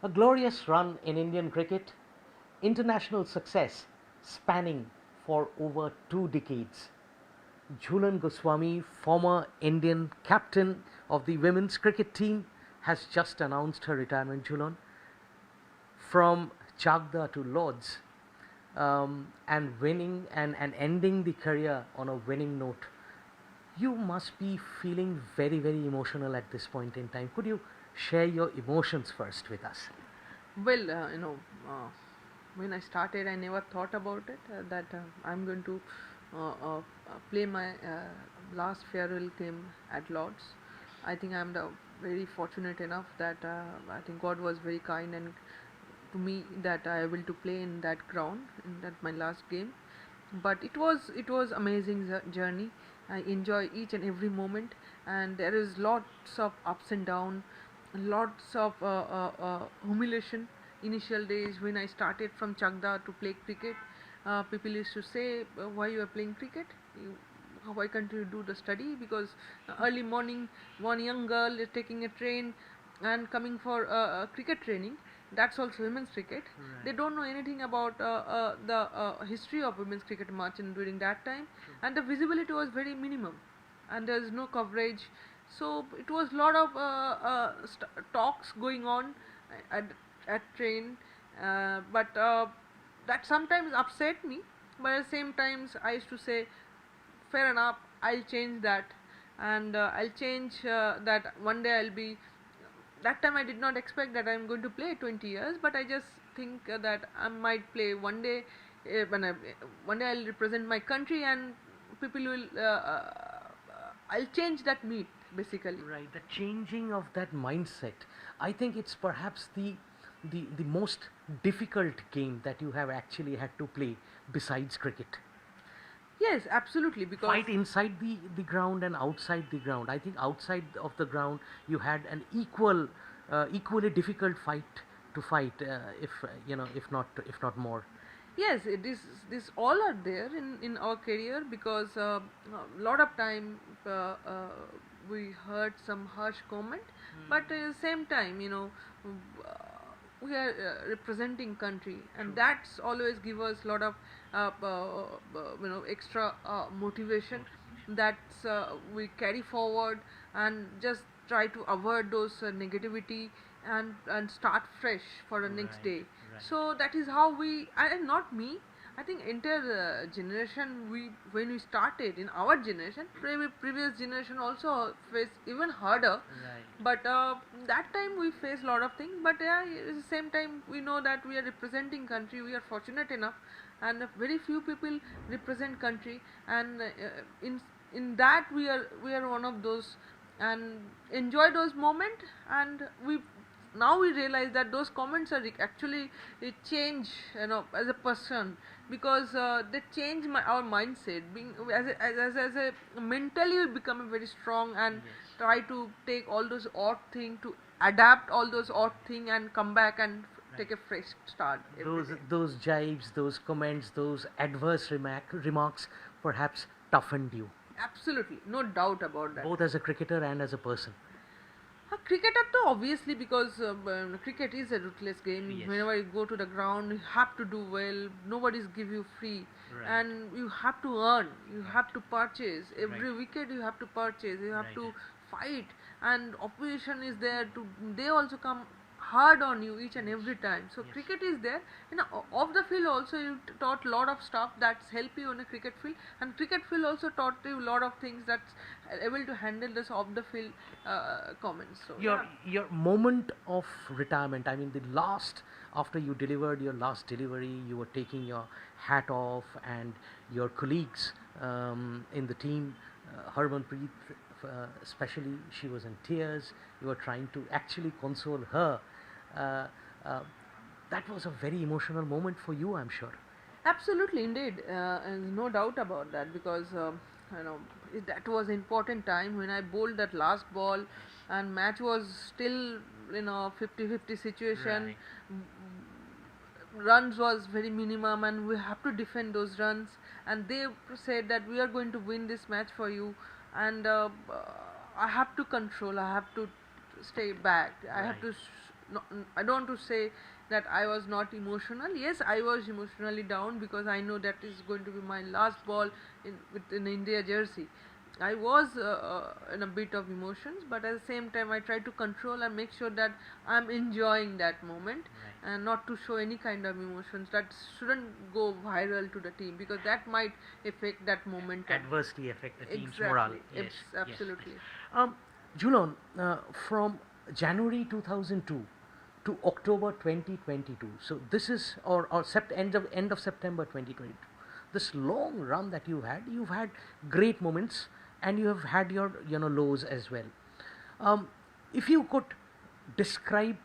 A glorious run in Indian cricket, international success spanning for over 2 decades. Jhulan Goswami, former Indian captain of the women's cricket team, has just announced her retirement. Jhulan, from Chagda to Lords, and winning and ending the career on a winning note. You must be feeling very, very emotional at this point in time. Could you share your emotions first with us? Well, when I started, I never thought about it that I'm going to play my last farewell game at Lords. I think I'm very fortunate enough that I think God was very kind and to me that I able to play in that ground in that my last game. But it was amazing journey. I enjoy each and every moment, and there is lots of ups and downs, lots of humiliation. Initial days when I started from Chagda to play cricket, people used to say, "Why you are playing cricket? Why can't you do the study?" Because early morning, one young girl is taking a train and coming for cricket training. That's also women's cricket. They don't know anything about the history of women's cricket much during that time, and the visibility was very minimum, and there's no coverage. So it was lot of talks going on at train, but that sometimes upset me. But at the same times, I used to say, fair enough, I'll change that, and I'll change that. One day I'll be. That time I did not expect that I'm going to play 20 years, but I just think that I might play one day. One day I'll represent my country, and people will. I'll change that meet basically. Right, the changing of that mindset. I think it's perhaps the most difficult game that you have actually had to play besides cricket. Yes, absolutely. Because Fight inside the ground and outside the ground. I think outside of the ground you had an equally difficult fight to fight, if if not more. yes, it is. This all are there in our career because a lot of time we heard some harsh comment, but at the same time, we are representing country, and that's always give us lot of extra motivation that we carry forward and just try to avoid those negativity and start fresh for the next Right, day. right. So that is how we, and not me, I think entire generation, we when we started in our generation, previous generation also faced even harder. Right. But that time we faced a lot of things, but yeah, at the same time we know that we are representing country, we are fortunate enough, and very few people represent country, and in that we are one of those, and enjoy those moment. And we now we realize that those comments are actually change, as a person, because they change our mindset, being as a mentally we become very strong, and Yes. try to take all those odd thing to adapt all those odd thing and come back and take a fresh start every Those day. those jibes, those comments, those adverse remarks perhaps toughened you, Absolutely, no doubt about that. both as a cricketer and as a person. Cricketer too, obviously, because cricket is a ruthless game. Yes. Whenever you go to the ground, you have to do well. Nobody's give you free, Right. and you have to earn. You have to purchase every Right. wicket. You have to purchase. You have Right. to fight, and opposition is there to. They also come hard on you each and every time. So Yes. cricket is there. Off the field also you taught lot of stuff that's help you in a cricket field, and cricket field also taught you a lot of things that's able to handle this off the field comments. So your yeah. your moment of retirement, I mean the last, after you delivered your last delivery, you were taking your hat off, and your colleagues in the team, Harmanpreet, especially, she was in tears. You were trying to actually console her. uh, uh, that was a very emotional moment for you, I'm sure. Absolutely, indeed, and no doubt about that, because you know that was important time when I bowled that last ball, and match was still 50-50 situation. Right. Runs was very minimum, and we have to defend those runs. And they said that we are going to win this match for you, and I have to control. I have to stay back. I have Right. to I don't want to say that I was not emotional. Yes, I was emotionally down because I know that is going to be my last ball with an India jersey. I was in a bit of emotions, but at the same time, I try to control and make sure that I'm enjoying that moment Right. and not to show any kind of emotions that shouldn't go viral to the team, because that might affect that momentum. Adversely affect the team's morale. Exactly. Yes, yes. Absolutely. Um, Jhulan, from January 2002 to October 2022. So this is or end of September 2022. This long run that you've had great moments, and you have had your lows as well. Um, if you could describe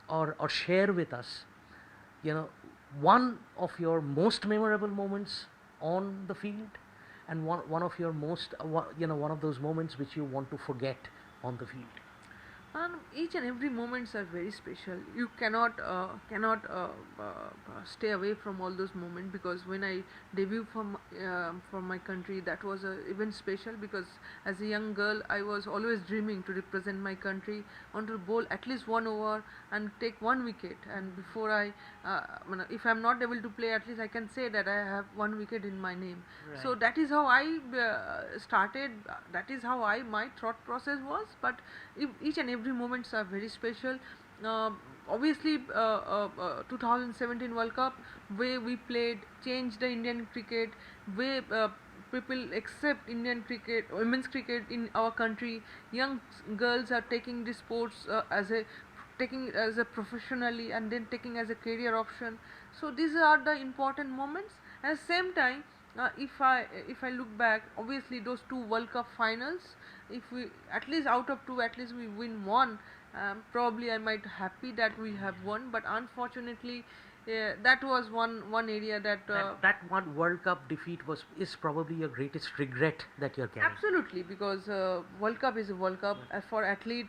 or share with us, you know, one of your most memorable moments on the field, and one of your one of those moments which you want to forget on the field. And each and every moments are very special. You cannot stay away from all those moments, because when I debut for my country, that was even special, because as a young girl I was always dreaming to represent my country, want to bowl at least 1 over and take 1 wicket. And before if I'm not able to play, at least I can say that I have 1 wicket in my name. So Right. that is how I started. That is how my thought process was. But each and every moments are very special. uh, Obviously, 2017 World Cup, where we played, changed the Indian cricket, where people accept Indian cricket, women's cricket in our country. Young girls are taking this sports as a professionally, and then taking as a career option. So these are the important moments. At the same time, if I look back, obviously those two World Cup finals, if we at least out of two, at least we win one, probably I might happy that we have won. But unfortunately, that was one area that. That one World Cup defeat is probably your greatest regret that you're carrying. Absolutely, because World Cup is a World Cup. For athlete,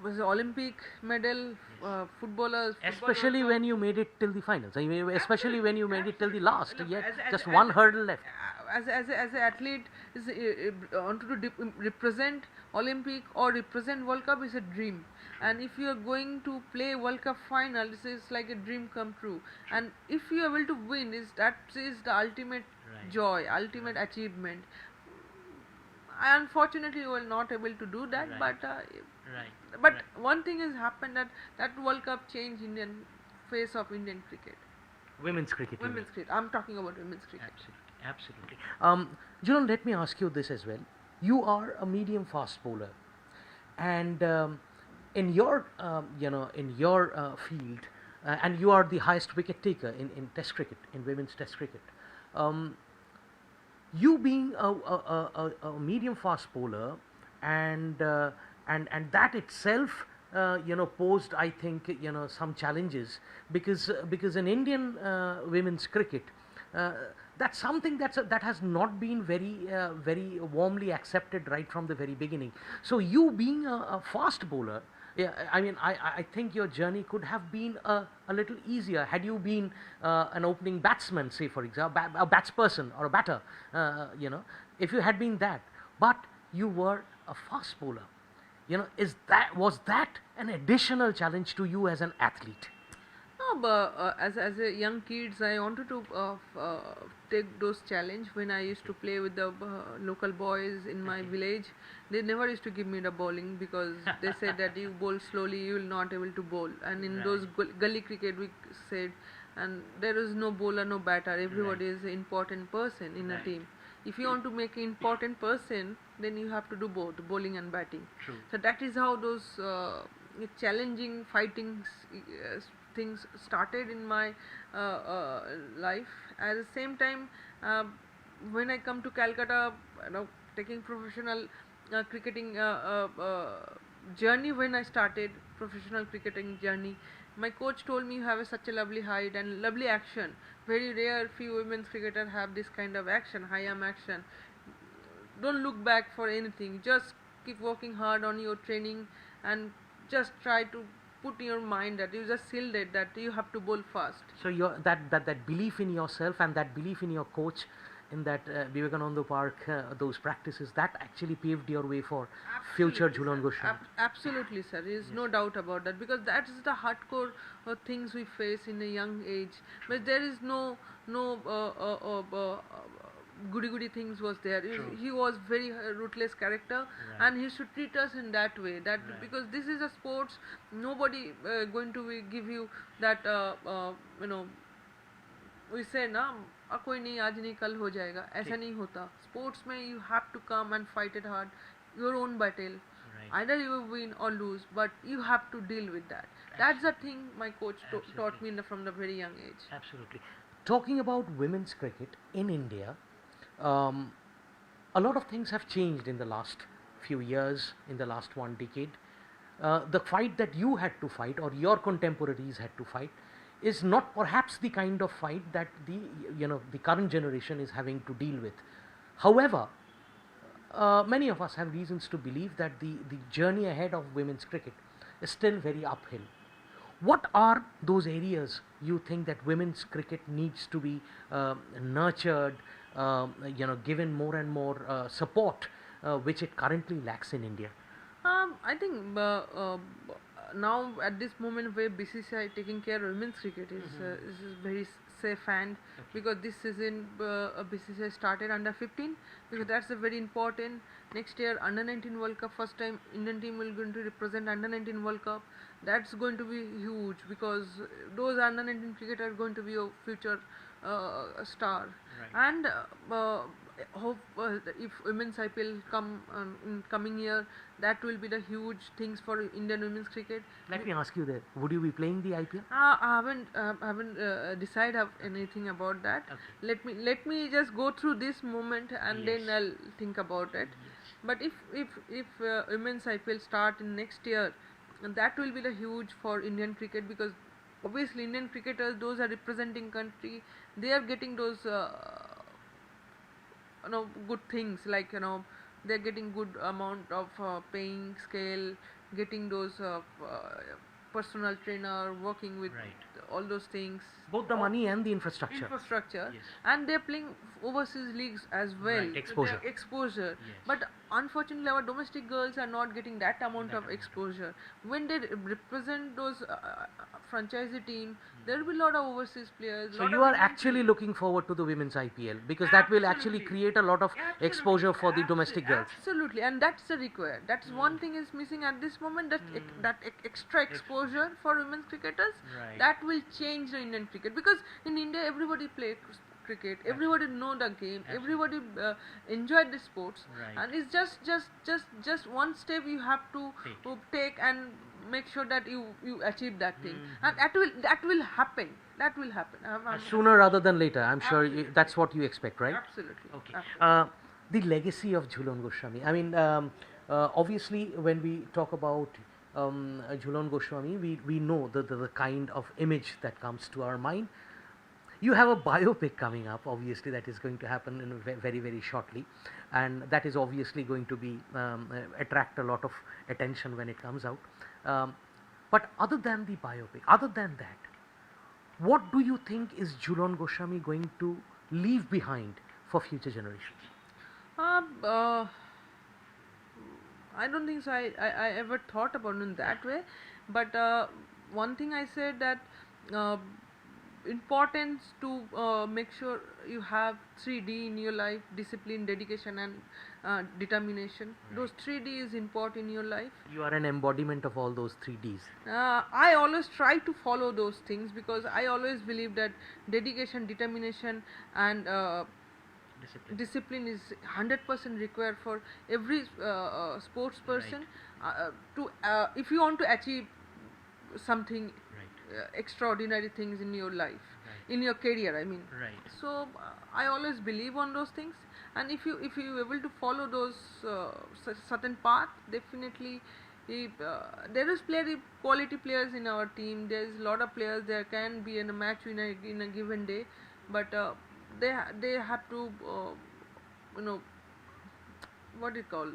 was an Olympic medal. Footballers, Especially when you made it till the finals. I mean, especially when you made it till the last. Look, Yet as just one hurdle left. as an athlete, is wanted to represent Olympic or represent World Cup is a dream. And if you are going to play World Cup final, this is like a dream come true. And if you are able to win, that is the ultimate Right. joy, ultimate achievement. I unfortunately was not able to do that. Right. Right. But Right. one thing has happened, that World Cup changed Indian face of Indian cricket. Women's cricket. you mean. Women's cricket. I'm talking about women's cricket. Absolutely, absolutely. Julan, let me ask you this as well. You are a medium fast bowler, and in your field, and you are the highest wicket taker in Test cricket, in women's Test cricket. Um, you being a medium fast bowler, and and that itself posed, I think, some challenges, because in Indian women's cricket, uh, that's something that has not been very warmly accepted right from the very beginning. So you being a fast bowler, yeah, I mean, I think your journey could have been a little easier had you been an opening batsman, say for example, a batsperson or a batter, if you had been that. But you were a fast bowler. Was that an additional challenge to you as an athlete? No, but as a young kids, I wanted to take those challenge. When I used to play with the local boys in my village, they never used to give me the bowling, because they said that you bowl slowly, you will not able to bowl. And in those gully cricket, we said, and there is no bowler, no batter. Everybody is an important person in a Right. team. If you want to make an important person, then you have to do both bowling and batting. True. So that is how those challenging fighting things started in my life. At the same time, when I come to Calcutta, taking professional cricketing journey, when I started professional cricketing journey, my coach told me you have such a lovely height and lovely action. Very rare few women's cricketers have this kind of action, high arm action. Don't look back for anything. Just keep working hard on your training, and just try to put in your mind that you just sealed that you have to bowl fast. So your that belief in yourself and that belief in your coach in that Vivekananda Park, those practices, that actually paved your way for future Absolutely, Jhulan sir. Goswami. Absolutely, sir. There is no doubt about that, because that is the hardcore things we face in a young age. But there is no goody goody things was there. True. He was very ruthless character, Right. and he should treat us in that way. That Right. because this is a sports, nobody going to give you that you know, we say ना कोई नहीं आज नहीं कल हो जाएगा, ऐसा नहीं होता. स्पोर्ट्स में you have to come and fight it hard, your own battle. Right. Either you win or lose, but you have to deal with that. That's the thing my coach taught me from the very young age. Absolutely. Talking about women's cricket in India, um, a lot of things have changed in the last few years, in the last one decade. The fight that you had to fight, or your contemporaries had to fight, is not perhaps the kind of fight that the current generation is having to deal with. However, many of us have reasons to believe that the journey ahead of women's cricket is still very uphill. What are those areas you think that women's cricket needs to be nurtured, given more and more support, which it currently lacks in India? I think now at this moment where BCCI taking care of women's cricket is very safe hand, because this season BCCI started under 15, because that's a very important. Next year under 19 World Cup, first time Indian team will going to represent under 19 World Cup. That's going to be huge, because those under 19 cricketers are going to be a future star. Right. And hope if women's IPL come in coming year, that will be the huge things for Indian women's cricket. Let me ask you that: would you be playing the IPL? I haven't decided anything about that. Okay. Let me just go through this moment, and Yes. then I'll think about it. Yes. But if women's IPL start in next year, and that will be the huge for Indian cricket, because obviously Indian cricketers, those are representing country, they are getting those good things, like they're getting good amount of paying scale, getting those personal trainer, working with Right. all those things, Both the money and the infrastructure. infrastructure. Yes. And they're playing overseas leagues as well. Right, exposure. Their exposure. Yes. But unfortunately our domestic girls are not getting that amount That of amount. exposure. When they represent those franchisee team, there will be a lot of overseas players. So lot you of are Indian actually looking forward to the women's IPL, because that will actually Absolutely. create a lot of Absolutely. exposure for the domestic girls. Absolutely, and that's the required. That's one thing is missing at this moment. That extra exposure for women's cricketers, Right. that will change the Indian cricket, because in India everybody play cricket, everybody know the game, everybody enjoy the sports, Right. and it's just one step you have to take and make sure that you achieve that thing, and that will happen. That will happen. I'm Sooner rather than later, I'm sure that's what you expect, right? absolutely. Okay. Absolutely. The legacy of Jhulan Goswami. I mean, obviously, when we talk about Jhulan Goswami, we know the kind of image that comes to our mind. You have a biopic coming up, obviously, that is going to happen in very, very shortly, and that is obviously going to be attract a lot of attention when it comes out. But other than the biopic, other than that, what do you think is Jhulan Goswami going to leave behind for future generations? I don't think so. I ever thought about it in that way, but one thing I said that importance to make sure you have 3D in your life: discipline, dedication, and determination. Those 3D is important in your life. You are an embodiment of all those 3Ds. I always try to follow those things, because I always believe that dedication, determination, and discipline is 100% required for every sports person. To if you want to achieve something extraordinary things in your life, in your career, I mean. Right. So I always believe on those things, and if you able to follow those certain path, definitely. If, there is quality players in our team. There is a lot of players. There can be in a match in a given day, but they have to what do you call,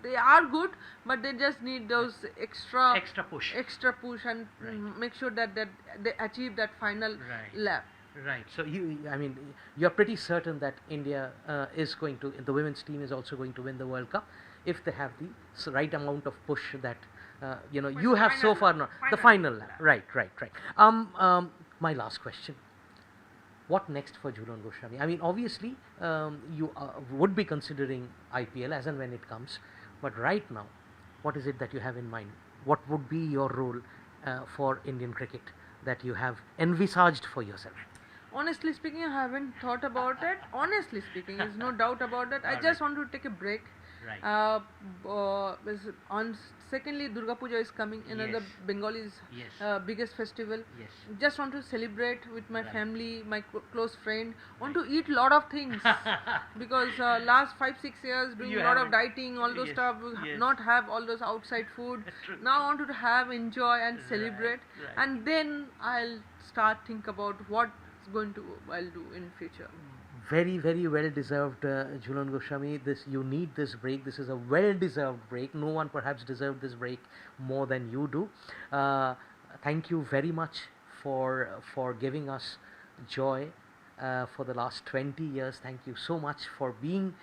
they are good, but they just need those extra push. and make sure that they achieve that final Right. lap. Right. So I mean, you're pretty certain that India is going to, the women's team is also going to win the World Cup if they have the right amount of push that you have so far not the final lap. Right. Right. Right. My last question. What next for Jhulan Goswami? I mean, obviously, you would be considering IPL as and when it comes, but right now, what is it that you have in mind? What would be your role for Indian cricket that you have envisaged for yourself? Honestly speaking, I haven't thought about it. Honestly speaking, there's no doubt about it. I All just right. want to take a break. Right. Secondly, Durga Puja is coming, another Yes. Bengalis' Yes. biggest festival. Yes. Just want to celebrate with my Right. family, my close friend. Want Right. to eat lot of things because last 5-6 years doing You a lot of haven't. dieting, all those Yes. stuff. Yes. Not have all those outside food. True. Now I want to have, enjoy, and Right. celebrate, Right. and then I'll start think about what's going to I'll do in future. Very, very well deserved, Jhulan Goswami. You need this break. This is a well deserved break. No one perhaps deserved this break more than you do. Thank you very much for giving us joy for the last 20 years. Thank you so much for being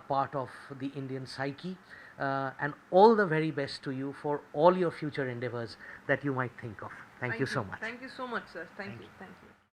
part of the Indian psyche, and all the very best to you for all your future endeavors that you might think of. Thank you so much. Thank you so much, sir. Thank Thank you. you. Thank you.